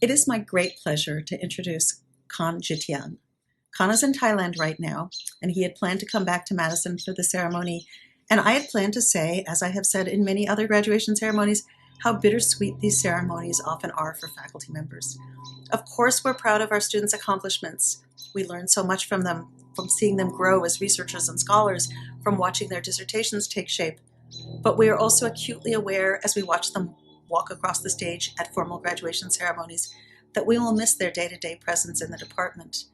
It is my great pleasure to introduce Kaan Jittiang. Kaan is in Thailand right now, and he had planned to come back to Madison for the ceremony. And I had planned to say, as I have said in many other graduation ceremonies, how bittersweet these ceremonies often are for faculty members. Of course, we're proud of our students' accomplishments. We learn so much from them, from seeing them grow as researchers and scholars, from watching their dissertations take shape. But we are also acutely aware as we watch them walk across the stage at formal graduation ceremonies that we will miss their day-to-day presence in the department.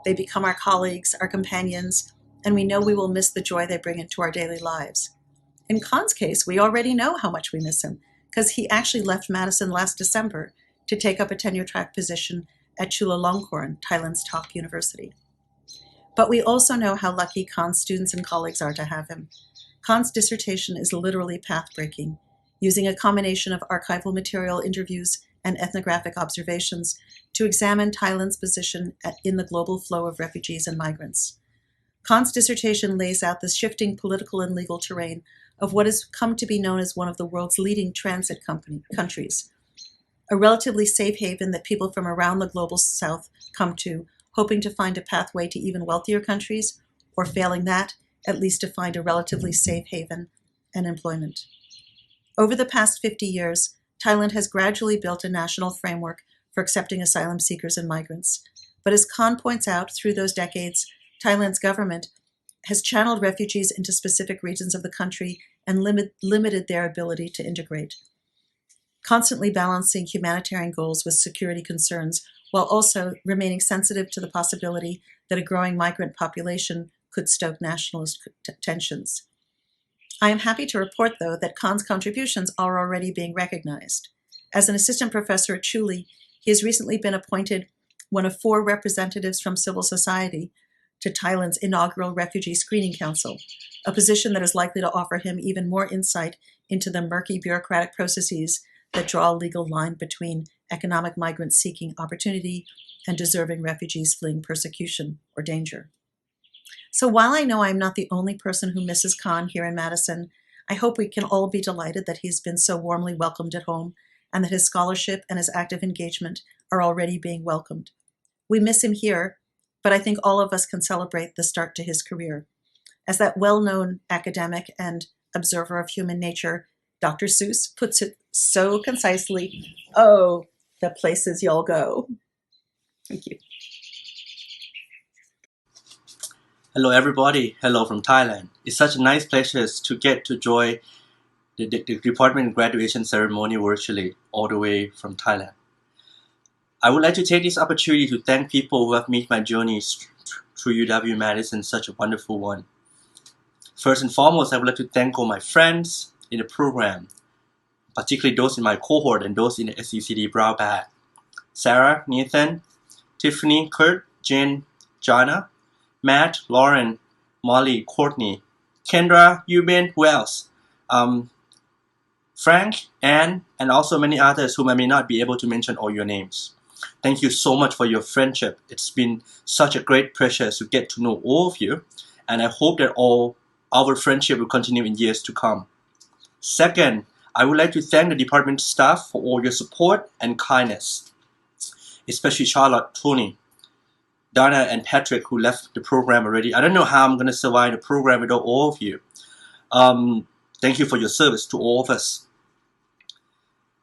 They become our colleagues, our companions, and we know we will miss the joy they bring into our daily lives. In Kaan's case, we already know how much we miss him, because he actually left Madison last December to take up a tenure-track position at Chulalongkorn, Thailand's top university. But we also know how lucky Kaan's students and colleagues are to have him. Kaan's dissertation is literally path-breaking, using a combination of archival material, interviews, and ethnographic observations to examine Thailand's position in the global flow of refugees and migrants. Kaan's dissertation lays out the shifting political and legal terrain of what has come to be known as one of the world's leading transit countries, a relatively safe haven that people from around the global south come to, hoping to find a pathway to even wealthier countries, or failing that, at least to find a relatively safe haven and employment. Over the past 50 years, Thailand has gradually built a national framework for accepting asylum seekers and migrants. But as Kaan points out, through those decades, Thailand's government has channeled refugees into specific regions of the country and limited their ability to integrate, constantly balancing humanitarian goals with security concerns, while also remaining sensitive to the possibility that a growing migrant population could stoke nationalist tensions. I am happy to report, though, that Kaan's contributions are already being recognized. As an assistant professor at Chuli, he has recently been appointed one of 4 representatives from civil society to Thailand's inaugural Refugee Screening Council, a position that is likely to offer him even more insight into the murky bureaucratic processes that draw a legal line between economic migrants seeking opportunity and deserving refugees fleeing persecution or danger. So while I know I'm not the only person who misses Kaan here in Madison, I hope we can all be delighted that he's been so warmly welcomed at home and that his scholarship and his active engagement are already being welcomed. We miss him here, but I think all of us can celebrate the start to his career. As that well-known academic and observer of human nature, Dr. Seuss, puts it so concisely, oh, the places y'all go. Thank you. Hello everybody, hello from Thailand. It's such a nice pleasure to get to join the department graduation ceremony virtually all the way from Thailand. I would like to take this opportunity to thank people who have made my journey through UW-Madison such a wonderful one. First and foremost, I would like to thank all my friends in the program, particularly those in my cohort and those in the SECD Brown Bag. Sarah, Nathan, Tiffany, Kurt, Jen, Jana, Matt, Lauren, Molly, Courtney, Kendra, Eubin, who else? Frank, Anne, and also many others whom I may not be able to mention all your names. Thank you so much for your friendship. It's been such a great pleasure to get to know all of you, and I hope that all our friendship will continue in years to come. Second, I would like to thank the department staff for all your support and kindness, especially Charlotte, Tony, Donna, and Patrick, who left the program already. I don't know how I'm going to survive the program without all of you. Thank you for your service to all of us.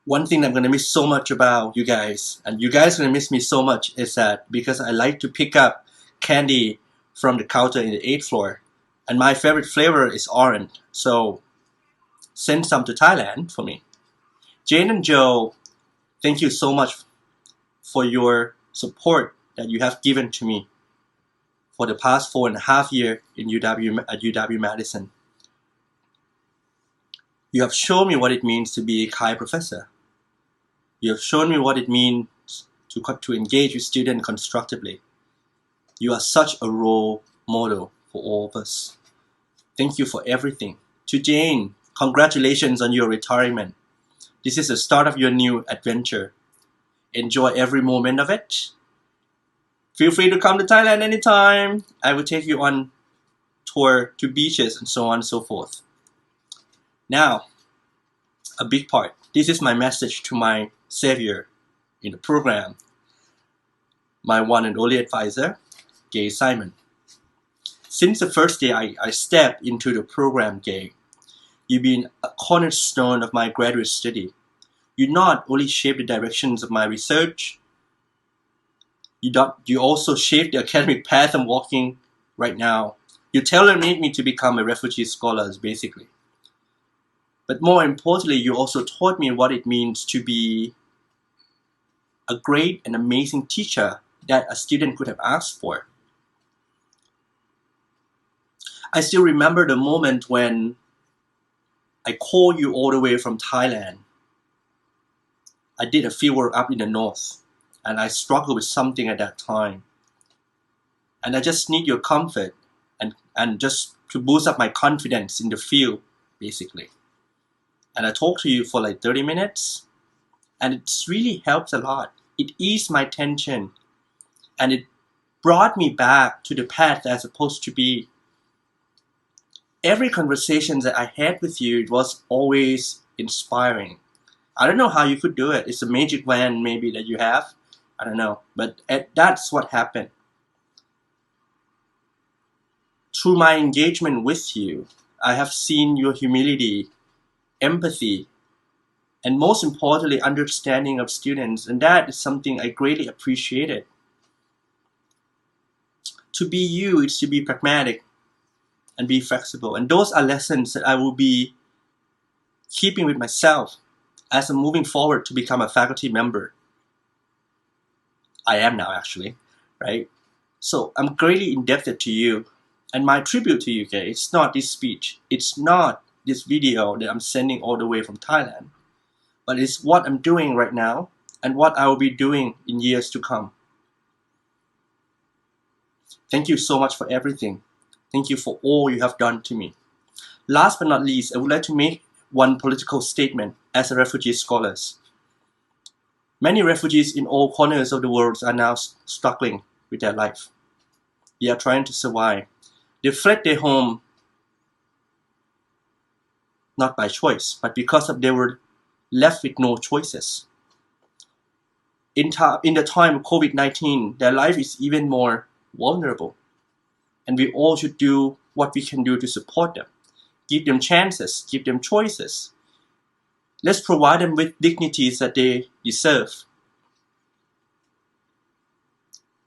One thing I'm going to miss so much about you guys, and you guys are going to miss me so much, is that because I like to pick up candy from the counter in the 8th floor, and my favorite flavor is orange, so send some to Thailand for me. Jane and Joe, thank you so much for your support that you have given to me for the past 4.5 years in at UW-Madison. You have shown me what it means to be a Thai professor. You have shown me what it means to engage with students constructively. You are such a role model for all of us. Thank you for everything. To Jane, congratulations on your retirement. This is the start of your new adventure. Enjoy every moment of it. Feel free to come to Thailand anytime. I will take you on tour to beaches and so on and so forth. Now, a big part. This is my message to my savior, in the program, my one and only advisor, Gay Seidman. Since the first day I stepped into the program, Gay, you've been a cornerstone of my graduate study. You not only shaped the directions of my research, you also shaped the academic path I'm walking right now. You tailor-made me to become a refugee scholar, basically. But more importantly, you also taught me what it means to be a great and amazing teacher that a student could have asked for. I still remember the moment when I called you all the way from Thailand. I did a fieldwork up in the north, and I struggled with something at that time. And I just need your comfort and just to boost up my confidence in the field, basically. And I talked to you for like 30 minutes, and it really helped a lot. It eased my tension, and it brought me back to the path that I'm supposed to be. Every conversation that I had with you, it was always inspiring. I don't know how you could do it. It's a magic wand maybe that you have. I don't know. But that's what happened. Through my engagement with you, I have seen your humility, empathy, and most importantly, understanding of students. And that is something I greatly appreciated. To be you is to be pragmatic and be flexible. And those are lessons that I will be keeping with myself as I'm moving forward to become a faculty member. I am now, actually, right? So I'm greatly indebted to you. And my tribute to you, Gay, it's not this speech. It's not this video that I'm sending all the way from Thailand. But it's what I'm doing right now and what I will be doing in years to come. Thank you so much for everything. Thank you for all you have done to me. Last but not least, I would like to make one political statement as a refugee scholar. Many refugees in all corners of the world are now struggling with their life. They are trying to survive. They fled their home not by choice, but because they were left with no choices. In the time of COVID-19, their life is even more vulnerable. And we all should do what we can do to support them. Give them chances, give them choices. Let's provide them with dignities that they deserve.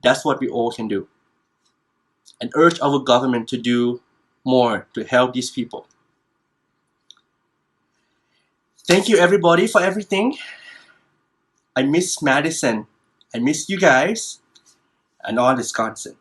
That's what we all can do. And urge our government to do more to help these people. Thank you everybody for everything. I miss Madison. I miss you guys and all Wisconsin.